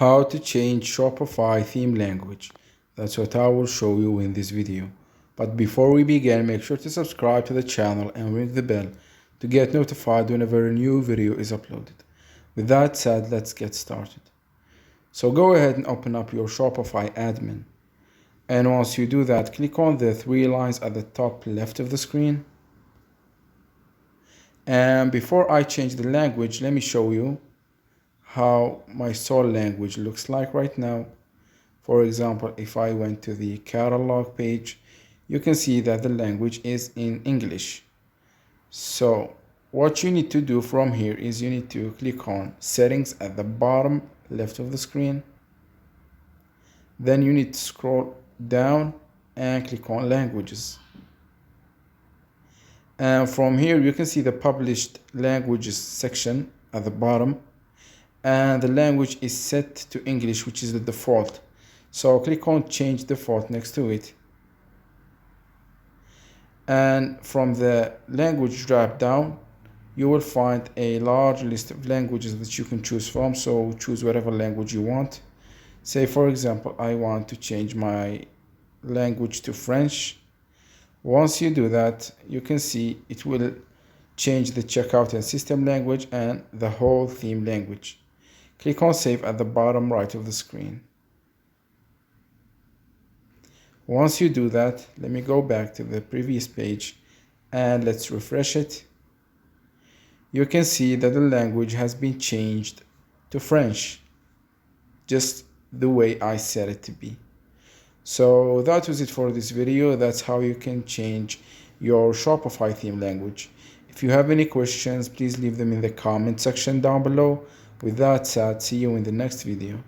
How to change Shopify theme language. That's what I will show you in this video. But before we begin, make sure to subscribe to the channel and ring the bell to get notified whenever a new video is uploaded. With that said, let's get started. So go ahead and open up your Shopify admin. And once you do that, click on the three lines at the top left of the screen. And before I change the language, let me show you how my soul language looks like right now. For example, if I went to the catalog page, you can see that the language is in English. So what you need to do from here is you need to click on settings at the bottom left of the screen. Then you need to scroll down and click on languages. And from here you can see the published languages section at the bottom. And the language is set to English, which is the default. So click on change default next to it. And from the language drop down, you will find a large list of languages that you can choose from. So choose whatever language you want. Say, for example, I want to change my language to French. Once you do that, you can see it will change the checkout and system language and the whole theme language. Click on save at the bottom right of the screen. Once you do that, let me go back to the previous page and let's refresh it. You can see that the language has been changed to French, just the way I set it to be. So that was it for this video. That's how you can change your Shopify theme language. If you have any questions, please leave them in the comment section down below. With that said, see you in the next video.